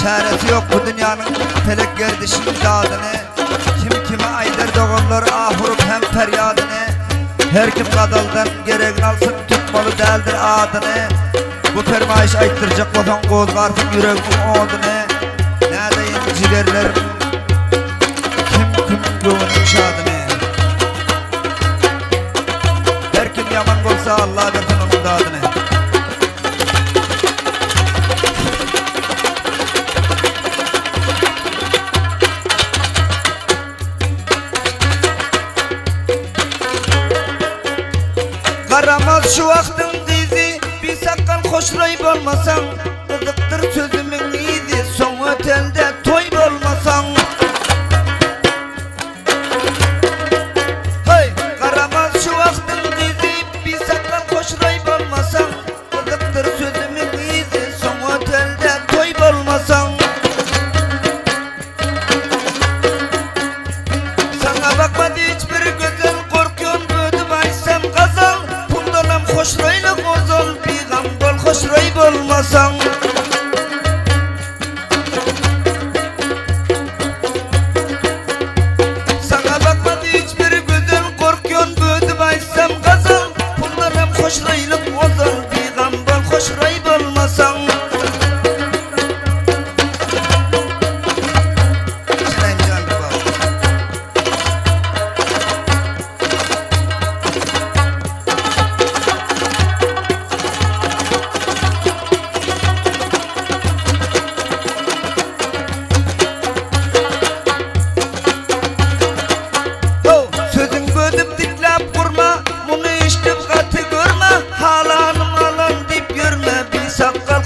Çaresi yok bu dünyanın felek gerdişin dadını. Kim kime aydır doğullar ahurup hem feryadını. Her kim kadaldan gereğini alsın tutmalı değildir adını. Bu fermayış ayttıracak botan kozgartın yüreğimin odunu. Nedeyin cigerler kim gönlün şadını. Her kim yaman olsa Allah versin onun dadını. Karamaz şu vaxtın dizi bir sakal hoşrayıp olmasan. Kızıktır sözümün iyiydi son otelde toy olmasan. Hey, karamaz şu vaxtın dizi bir sakal hoşrayıp olmasan. Kızıktır sözümün iyiydi son otelde toy olmasan. Sana bakmadı hiçbir güzel korkuyon ödüm aysam gazal. Hoşrayla gozal bir gambol hoşrayıp olmasan. Sana bakmadı hiçbir güzel korkuyon bödüm aysam gazal. Bunlarım hoşrayla gozal bir gambol hoşrayıp olmasan.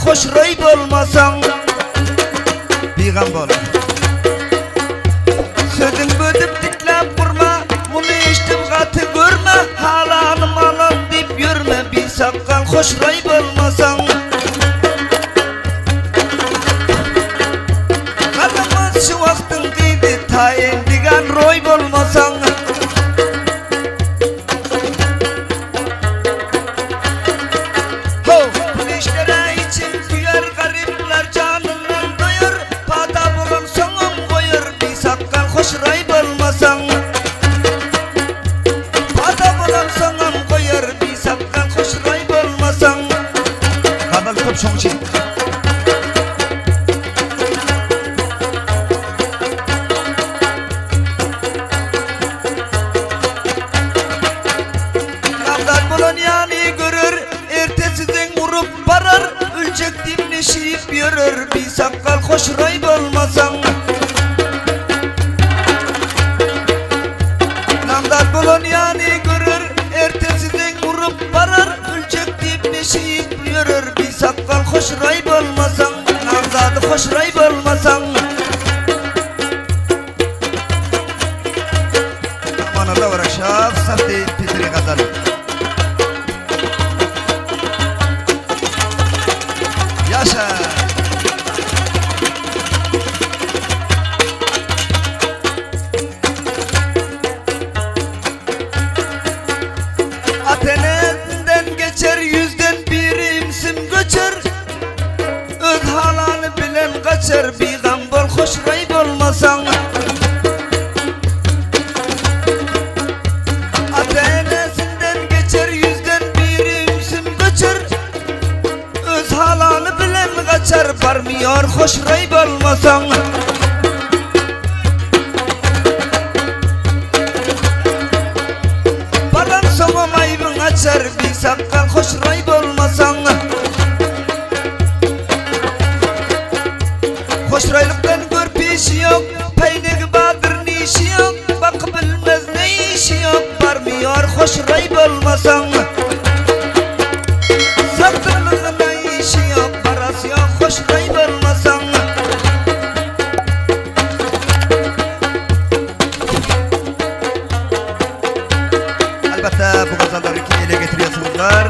Hoşrayıp olmasan bir gambol. Sözün bödüp diklep vurma, bunu içtim katı görme. Halanım alan deyip yürüme, bir sakal hoşrayıp olmasan. Kalamaz şu vaxtın kıydı, tayin digan royup olmasan. Hoşrayıp olmasan, pada bulan sanam koyar bir sakal hoşrayıp olmasan. Kadal top şongçi. Kadal bulan yani görür, ertesiden vurup parar. Ölecek dimleşip yürür, bir sakal hoşrayıp olmasan. Bulun yani görür, ertesiden vurup parar. Ölecek deyip neşeyip yürür, bir sakal hoşrayıp olmasan. Namzadı hoşrayıp olmasan. Aman Allah var aşağı, saf değil pitiri kadar. Yaşa. Atenenden geçer yüzden bir imsim göçer. Öz halanı bilen kaçar, bir gambol hoşrayıp olmasan. Atenesinden geçer yüzden bir imsim göçer. Öz halanı bilen kaçar, varmıyor hoşrayıp olmasan. Açar bir sakal hoşrayıp olmasan. Hoşraylıktan gör pişi yok, peynek badır nişi yok. Bak bilmez ne işi yok, varmıyor hoşrayıp olmasan. Saktırlığına işi yok, parası yok hoşrayıp olmasan. Elbette bu gazalları ki ele getiriyorsunuzlar.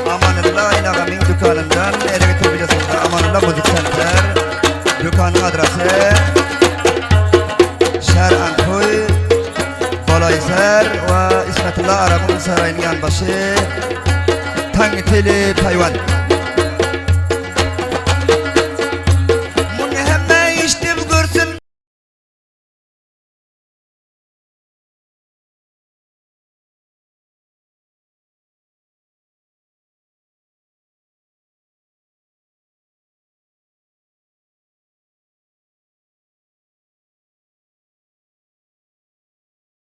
Amanullah İnağam'ın dükkanından ele getireceksiniz. Amanullah Müzik Center. Dükkanın adresi Şehir Ankoy, Kolayser ve İsmetullah Arap'ın sarayının yanbaşı Tangteli, Tayvan.